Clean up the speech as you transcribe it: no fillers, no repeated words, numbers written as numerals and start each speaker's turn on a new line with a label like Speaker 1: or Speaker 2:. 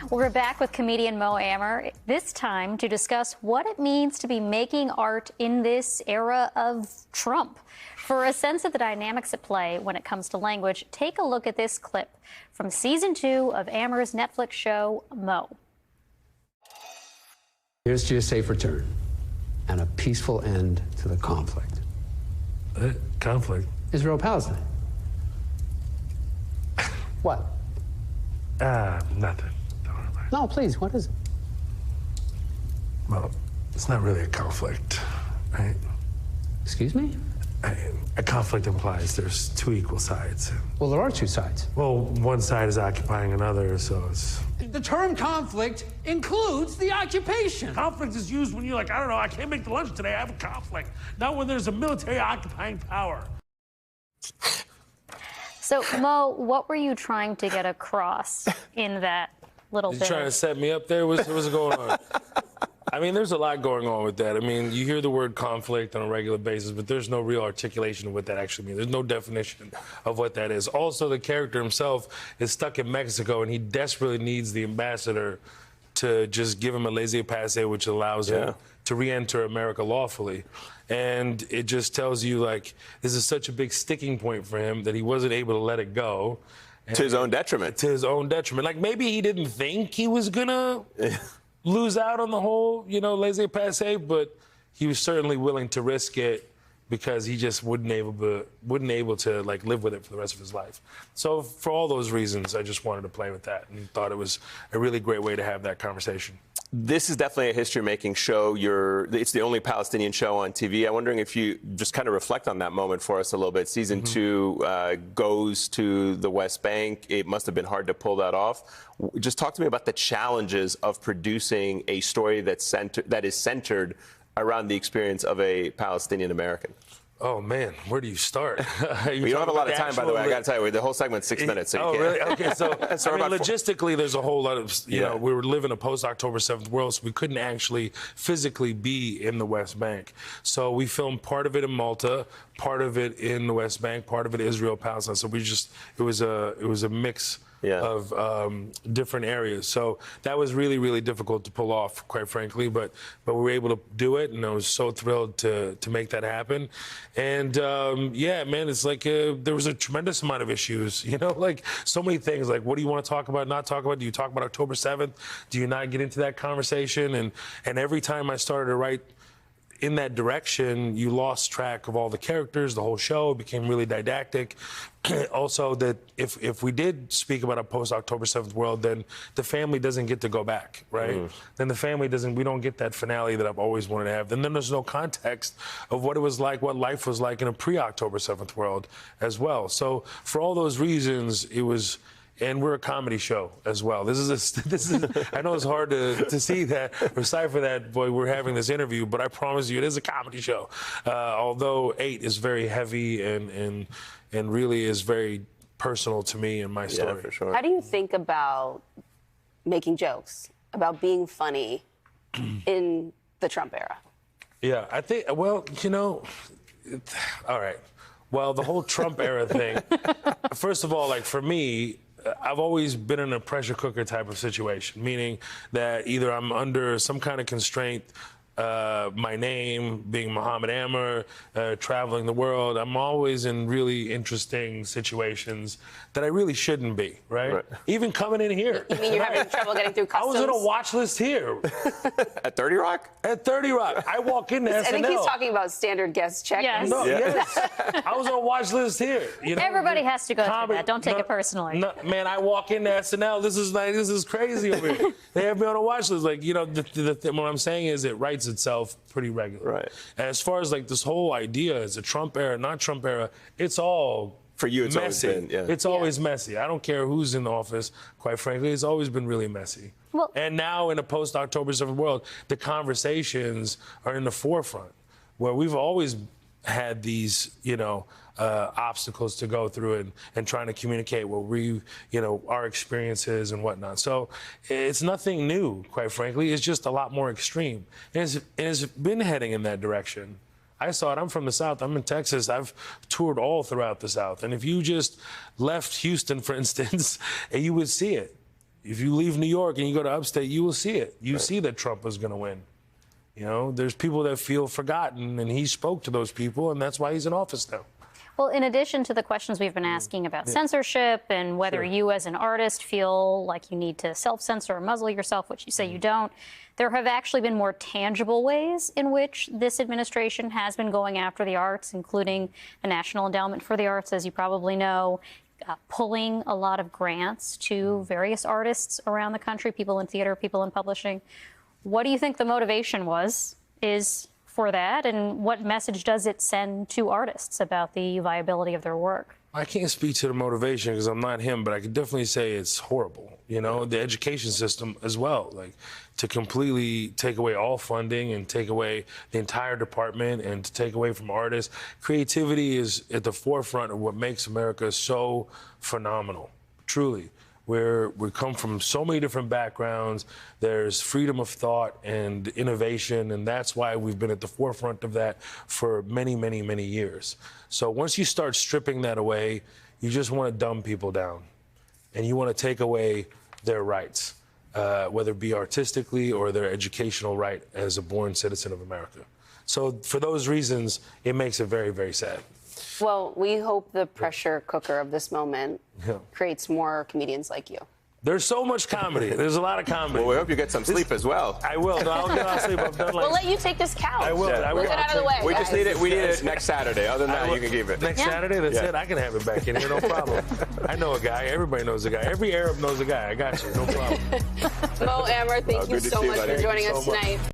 Speaker 1: We're back with comedian Mo Amer, this time to discuss what it means to be making art in this era of Trump. For a sense of the dynamics at play when it comes to language, take a look at this clip from season 2 of Amer's Netflix show, Mo.
Speaker 2: Here's to your safe return and a peaceful end to the conflict.
Speaker 3: Conflict?
Speaker 2: Israel-Palestine. What?
Speaker 3: Nothing. Don't worry about it.
Speaker 2: No, please, what is it?
Speaker 3: Well, it's not really a conflict, right?
Speaker 2: Excuse me?
Speaker 3: A conflict implies there's two equal sides.
Speaker 2: Well, there are two sides.
Speaker 3: Well, one side is occupying another, so it's...
Speaker 2: The term conflict includes the occupation.
Speaker 3: Conflict is used when you're like, I don't know, I can't make the lunch today, I have a conflict. Not when there's a military occupying power.
Speaker 1: So, Mo, what were you trying to get across in that little bit?
Speaker 4: You trying to set me up there? What's going on? I mean, there's a lot going on with that. I mean, you hear the word conflict on a regular basis, but there's no real articulation of what that actually means. There's no definition of what that is. Also, the character himself is stuck in Mexico, and he desperately needs the ambassador to just give him a laissez-passer, which allows him to re-enter America lawfully. And it just tells you, like, this is such a big sticking point for him that he wasn't able to let it go.
Speaker 5: To his own detriment.
Speaker 4: To his own detriment. Like, maybe he didn't think he was gonna lose out on the whole, laissez-passer, but he was certainly willing to risk it because he just wouldn't able to like live with it for the rest of his life. So for all those reasons, I just wanted to play with that and thought it was a really great way to have that conversation.
Speaker 5: This is definitely a history-making show. It's the only Palestinian show on TV. I'm wondering if you just kind of reflect on that moment for us a little bit. Season 2 goes to the West Bank. It must have been hard to pull that off. Just talk to me about the challenges of producing a story that is centered around the experience of a Palestinian American.
Speaker 4: Oh, man, where do you start?
Speaker 5: We don't have a lot of time, by the way. I got to tell you, the whole segment's 6 minutes. So
Speaker 4: really? Okay, so logistically, there's a whole lot of, you know, we were living a post-October 7th world, so we couldn't actually physically be in the West Bank. So we filmed part of it in Malta, part of it in the West Bank, part of it Israel, Palestine. So it was a mix of different areas. So that was really, really difficult to pull off, quite frankly, but we were able to do it, and I was so thrilled to make that happen. And yeah, man, it's like there was a tremendous amount of issues, like so many things, like what do you want to talk about, not talk about? Do you talk about October 7th? Do you not get into that conversation? And every time I started to write in that direction, you lost track of all the characters, the whole show became really didactic. Also, that if we did speak about a post-October 7th world, then the family doesn't get to go back, right? Then the family we don't get that finale that I've always wanted to have. And then there's no context of what it was like, what life was like in a pre-October 7th world as well. So for all those reasons, it was... And we're a comedy show as well. This is I know it's hard to see that, or decipher that, boy, we're having this interview, but I promise you it is a comedy show. Although 8 is very heavy and really is very personal to me and my story.
Speaker 5: Yeah, for sure.
Speaker 6: How do you think about making jokes, about being funny in the Trump era?
Speaker 4: Yeah, I think, well, all right. Well, the whole Trump era thing, first of all, like for me, I've always been in a pressure cooker type of situation, meaning that either I'm under some kind of constraint, my name being Mohamed Amer, traveling the world. I'm always in really interesting situations that I really shouldn't be, right? Even coming in here.
Speaker 6: You mean you're having trouble getting through customs?
Speaker 4: I was on a watch list here.
Speaker 5: At 30 Rock?
Speaker 4: At 30 Rock. I walk in there.
Speaker 6: I think he's talking about standard guest check.
Speaker 1: Yes.
Speaker 4: No, yes. I was on a watch list here.
Speaker 1: Everybody has to go through that. Don't take it personally.
Speaker 4: No, man, I walk in there, SNL. This is crazy over here. They have me on a watch list. Like, what I'm saying is it writes itself pretty regularly.
Speaker 5: Right.
Speaker 4: And as far as like this whole idea, is a Trump era, not Trump era, it's all
Speaker 5: for you, it's
Speaker 4: messy.
Speaker 5: Always been,
Speaker 4: It's always messy. I don't care who's in the office, quite frankly. It's always been really messy.
Speaker 1: Well,
Speaker 4: and now in a post-October 7th world, the conversations are in the forefront, where we've always had these, obstacles to go through and trying to communicate what our experiences and whatnot. So it's nothing new, quite frankly. It's just a lot more extreme. And it's been heading in that direction. I saw it. I'm from the South. I'm in Texas. I've toured all throughout the South. And if you just left Houston, for instance, you would see it. If you leave New York and you go to upstate, you will see it. You see that Trump is going to win. You know, there's people that feel forgotten, and he spoke to those people, and that's why he's in office now.
Speaker 1: Well, in addition to the questions we've been asking about censorship and whether you as an artist feel like you need to self-censor or muzzle yourself, which you say you don't, there have actually been more tangible ways in which this administration has been going after the arts, including the National Endowment for the Arts, as you probably know, pulling a lot of grants to various artists around the country, people in theater, people in publishing. What do you think the motivation is for that, and what message does it send to artists about the viability of their work?
Speaker 4: I can't speak to the motivation because I'm not him, but I can definitely say it's horrible. You know, the education system as well, like to completely take away all funding and take away the entire department and to take away from artists. Creativity is at the forefront of what makes America so phenomenal, truly. We come from so many different backgrounds. There's freedom of thought and innovation, and that's why we've been at the forefront of that for many, many, many years. So once you start stripping that away, you just want to dumb people down, and you want to take away their rights, whether it be artistically or their educational right as a born citizen of America. So for those reasons, it makes it very, very sad.
Speaker 6: Well, we hope the pressure cooker of this moment creates more comedians like you.
Speaker 4: There's so much comedy. There's a lot of comedy.
Speaker 5: Well, we hope you get some sleep as well.
Speaker 4: I will. No, I'll get on sleep. I've done like...
Speaker 6: We'll let you take this couch.
Speaker 4: I will.
Speaker 5: Yeah.
Speaker 6: We'll get out of the way.
Speaker 5: We
Speaker 6: guys.
Speaker 5: just need it. We need it next Saturday. Other than that, you can keep it.
Speaker 4: Next Saturday, that's it. I can have it back in here, no problem. I know a guy. Everybody knows a guy. Every Arab knows a guy. I got you. No problem.
Speaker 6: Mo Amer, thank you
Speaker 5: good to
Speaker 6: so
Speaker 5: see you,
Speaker 6: much
Speaker 5: buddy.
Speaker 6: for joining us
Speaker 4: Thank you so much.
Speaker 6: tonight.